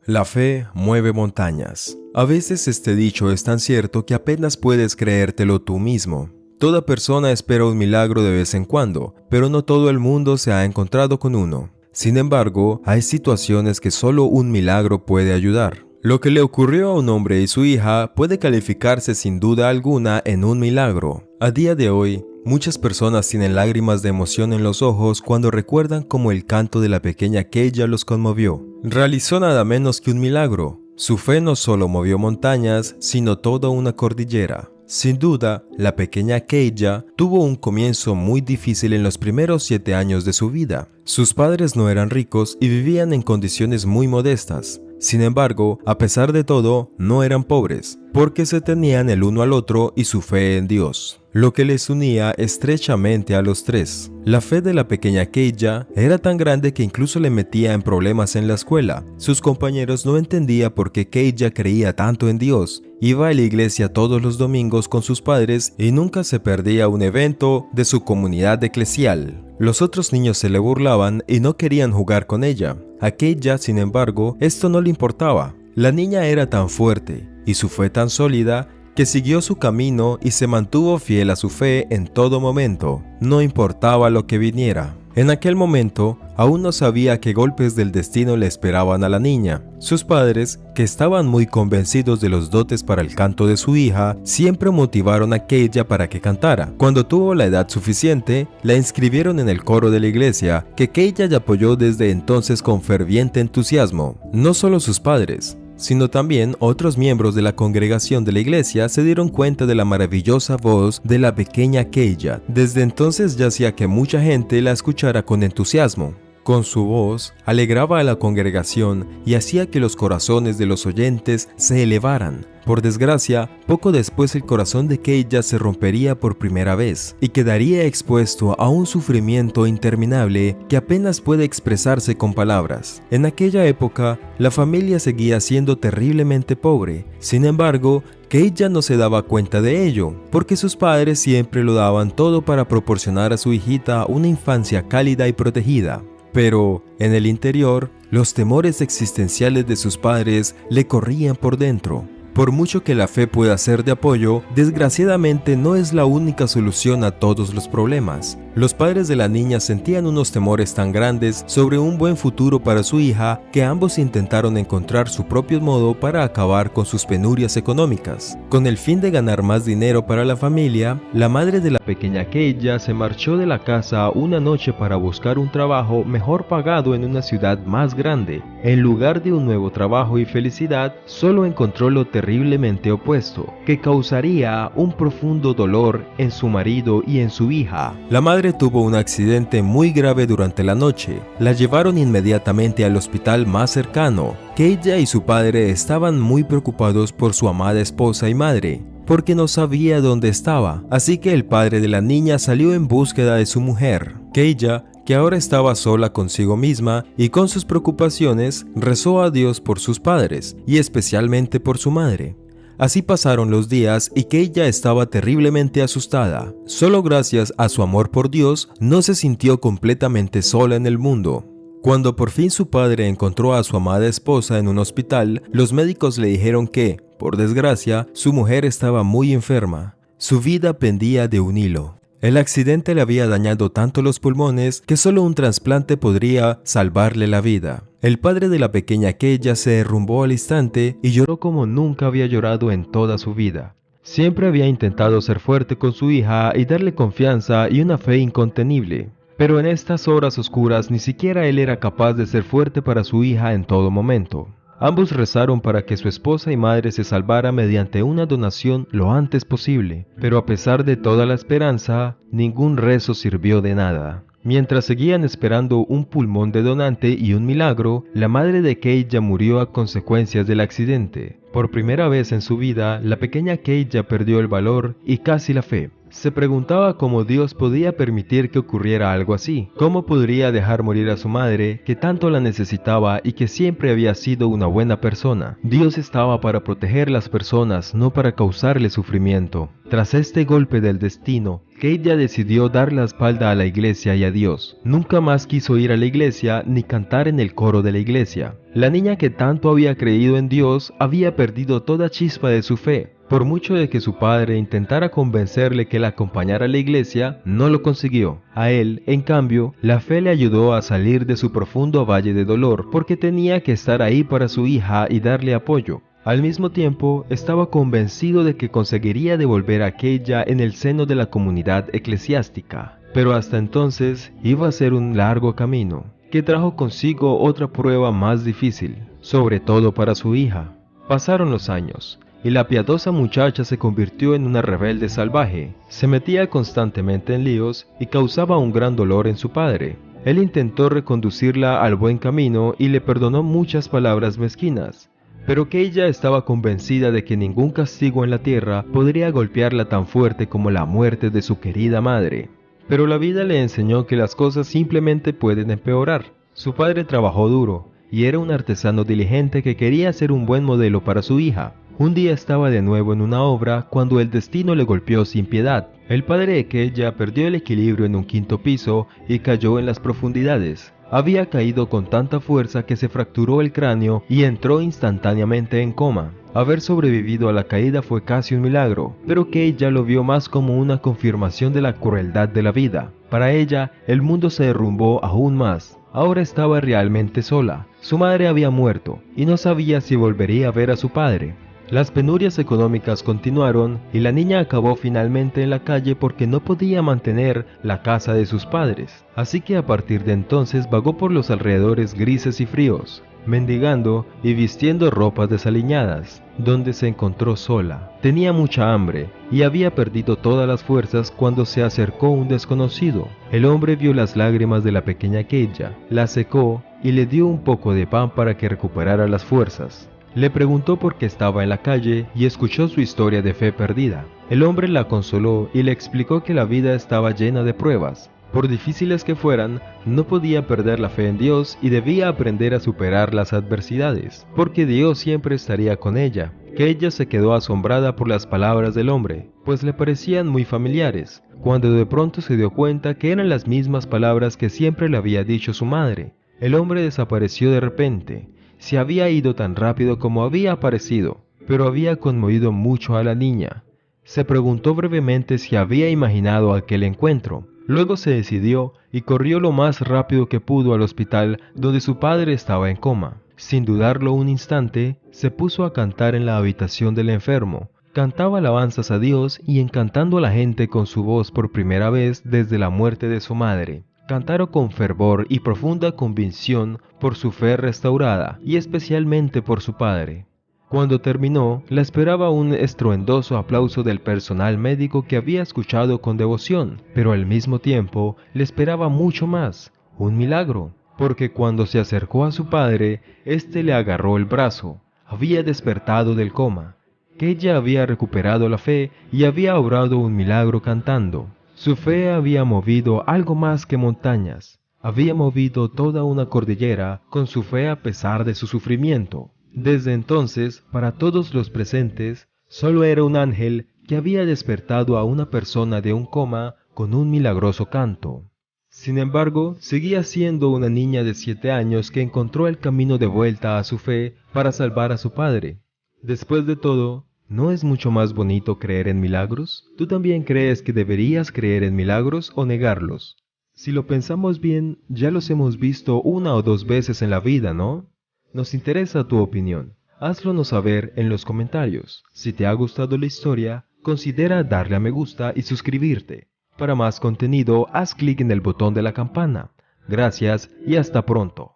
La fe mueve montañas. A veces este dicho es tan cierto que apenas puedes creértelo tú mismo. Toda persona espera un milagro de vez en cuando, pero no todo el mundo se ha encontrado con uno. Sin embargo, hay situaciones que solo un milagro puede ayudar. Lo que le ocurrió a un hombre y su hija puede calificarse sin duda alguna en un milagro. A día de hoy, muchas personas tienen lágrimas de emoción en los ojos cuando recuerdan cómo el canto de la pequeña Keija los conmovió. Realizó nada menos que un milagro. Su fe no solo movió montañas, sino toda una cordillera. Sin duda, la pequeña Keija tuvo un comienzo muy difícil en los primeros 7 años de su vida. Sus padres no eran ricos y vivían en condiciones muy modestas. Sin embargo, a pesar de todo, no eran pobres, porque se tenían el uno al otro y su fe en Dios, lo que les unía estrechamente a los tres. La fe de la pequeña Keija era tan grande que incluso le metía en problemas en la escuela. Sus compañeros no entendían por qué Keija creía tanto en Dios. Iba a la iglesia todos los domingos con sus padres y nunca se perdía un evento de su comunidad eclesial. Los otros niños se le burlaban y no querían jugar con ella. A Keija, sin embargo, esto no le importaba. La niña era tan fuerte y su fe tan sólida que siguió su camino y se mantuvo fiel a su fe en todo momento, no importaba lo que viniera. En aquel momento, aún no sabía qué golpes del destino le esperaban a la niña. Sus padres, que estaban muy convencidos de los dotes para el canto de su hija, siempre motivaron a Keija para que cantara. Cuando tuvo la edad suficiente, la inscribieron en el coro de la iglesia, que Keija ya apoyó desde entonces con ferviente entusiasmo. No solo sus padres, sino también otros miembros de la congregación de la iglesia se dieron cuenta de la maravillosa voz de la pequeña Keija. Desde entonces ya hacía que mucha gente la escuchara con entusiasmo. Con su voz, alegraba a la congregación y hacía que los corazones de los oyentes se elevaran. Por desgracia, poco después el corazón de Keija se rompería por primera vez y quedaría expuesto a un sufrimiento interminable que apenas puede expresarse con palabras. En aquella época, la familia seguía siendo terriblemente pobre. Sin embargo, Keija no se daba cuenta de ello, porque sus padres siempre lo daban todo para proporcionar a su hijita una infancia cálida y protegida. Pero, en el interior, los temores existenciales de sus padres le corrían por dentro. Por mucho que la fe pueda ser de apoyo, desgraciadamente no es la única solución a todos los problemas. Los padres de la niña sentían unos temores tan grandes sobre un buen futuro para su hija que ambos intentaron encontrar su propio modo para acabar con sus penurias económicas. Con el fin de ganar más dinero para la familia, la madre de la pequeña Keija se marchó de la casa una noche para buscar un trabajo mejor pagado en una ciudad más grande. En lugar de un nuevo trabajo y felicidad, solo encontró lo terriblemente opuesto, que causaría un profundo dolor en su marido y en su hija. La madre tuvo un accidente muy grave durante la noche. La llevaron inmediatamente al hospital más cercano. Keija y su padre estaban muy preocupados por su amada esposa y madre, porque no sabía dónde estaba, así que el padre de la niña salió en búsqueda de su mujer. Keija, que ahora estaba sola consigo misma y con sus preocupaciones, rezó a Dios por sus padres y especialmente por su madre. Así pasaron los días y Keija estaba terriblemente asustada. Solo gracias a su amor por Dios no se sintió completamente sola en el mundo. Cuando por fin su padre encontró a su amada esposa en un hospital, los médicos le dijeron que, por desgracia, su mujer estaba muy enferma. Su vida pendía de un hilo. El accidente le había dañado tanto los pulmones que solo un trasplante podría salvarle la vida. El padre de la pequeña Keija se derrumbó al instante y lloró como nunca había llorado en toda su vida. Siempre había intentado ser fuerte con su hija y darle confianza y una fe incontenible. Pero en estas horas oscuras ni siquiera él era capaz de ser fuerte para su hija en todo momento. Ambos rezaron para que su esposa y madre se salvara mediante una donación lo antes posible, pero a pesar de toda la esperanza, ningún rezo sirvió de nada. Mientras seguían esperando un pulmón de donante y un milagro, la madre de Keija murió a consecuencias del accidente. Por primera vez en su vida, la pequeña Keija perdió el valor y casi la fe. Se preguntaba cómo Dios podía permitir que ocurriera algo así, cómo podría dejar morir a su madre, que tanto la necesitaba y que siempre había sido una buena persona. Dios estaba para proteger las personas, no para causarle sufrimiento. Tras este golpe del destino, Keija decidió dar la espalda a la iglesia y a Dios. Nunca más quiso ir a la iglesia ni cantar en el coro de la iglesia. La niña que tanto había creído en Dios había perdido toda chispa de su fe. Por mucho de que su padre intentara convencerle que la acompañara a la iglesia, no lo consiguió. A él, en cambio, la fe le ayudó a salir de su profundo valle de dolor, porque tenía que estar ahí para su hija y darle apoyo. Al mismo tiempo, estaba convencido de que conseguiría devolver a Keija en el seno de la comunidad eclesiástica. Pero hasta entonces iba a ser un largo camino, que trajo consigo otra prueba más difícil, sobre todo para su hija. Pasaron los años, y la piadosa muchacha se convirtió en una rebelde salvaje. Se metía constantemente en líos y causaba un gran dolor en su padre. Él intentó reconducirla al buen camino y le perdonó muchas palabras mezquinas, pero Keija estaba convencida de que ningún castigo en la tierra podría golpearla tan fuerte como la muerte de su querida madre. Pero la vida le enseñó que las cosas simplemente pueden empeorar. Su padre trabajó duro y era un artesano diligente que quería ser un buen modelo para su hija. Un día estaba de nuevo en una obra cuando el destino le golpeó sin piedad. El padre de Keija perdió el equilibrio en un quinto piso y cayó en las profundidades. Había caído con tanta fuerza que se fracturó el cráneo y entró instantáneamente en coma. Haber sobrevivido a la caída fue casi un milagro, pero Keija lo vio más como una confirmación de la crueldad de la vida. Para ella, el mundo se derrumbó aún más. Ahora estaba realmente sola. Su madre había muerto y no sabía si volvería a ver a su padre. Las penurias económicas continuaron y la niña acabó finalmente en la calle porque no podía mantener la casa de sus padres. Así que a partir de entonces vagó por los alrededores grises y fríos, mendigando y vistiendo ropas desaliñadas, donde se encontró sola. Tenía mucha hambre y había perdido todas las fuerzas cuando se acercó un desconocido. El hombre vio las lágrimas de la pequeña Keija, la secó y le dio un poco de pan para que recuperara las fuerzas. Le preguntó por qué estaba en la calle y escuchó su historia de fe perdida. El hombre la consoló y le explicó que la vida estaba llena de pruebas. Por difíciles que fueran, no podía perder la fe en Dios y debía aprender a superar las adversidades, porque Dios siempre estaría con ella. Keija se quedó asombrada por las palabras del hombre, pues le parecían muy familiares, cuando de pronto se dio cuenta que eran las mismas palabras que siempre le había dicho su madre. El hombre desapareció de repente. Se había ido tan rápido como había aparecido, pero había conmovido mucho a la niña. Se preguntó brevemente si había imaginado aquel encuentro. Luego se decidió y corrió lo más rápido que pudo al hospital donde su padre estaba en coma. Sin dudarlo un instante, se puso a cantar en la habitación del enfermo. Cantaba alabanzas a Dios y encantando a la gente con su voz por primera vez desde la muerte de su madre. Cantaron con fervor y profunda convicción por su fe restaurada y especialmente por su padre. Cuando terminó, la esperaba un estruendoso aplauso del personal médico que había escuchado con devoción, pero al mismo tiempo le esperaba mucho más, un milagro, porque cuando se acercó a su padre, éste le agarró el brazo. Había despertado del coma, que ella había recuperado la fe y había obrado un milagro cantando. Su fe había movido algo más que montañas. Había movido toda una cordillera con su fe a pesar de su sufrimiento. Desde entonces, para todos los presentes, solo era un ángel que había despertado a una persona de un coma con un milagroso canto. Sin embargo, seguía siendo una niña de 7 años que encontró el camino de vuelta a su fe para salvar a su padre. Después de todo, ¿no es mucho más bonito creer en milagros? ¿Tú también crees que deberías creer en milagros o negarlos? Si lo pensamos bien, ya los hemos visto 1 o 2 veces en la vida, ¿no? Nos interesa tu opinión. Hazlo saber en los comentarios. Si te ha gustado la historia, considera darle a me gusta y suscribirte. Para más contenido, haz clic en el botón de la campana. Gracias y hasta pronto.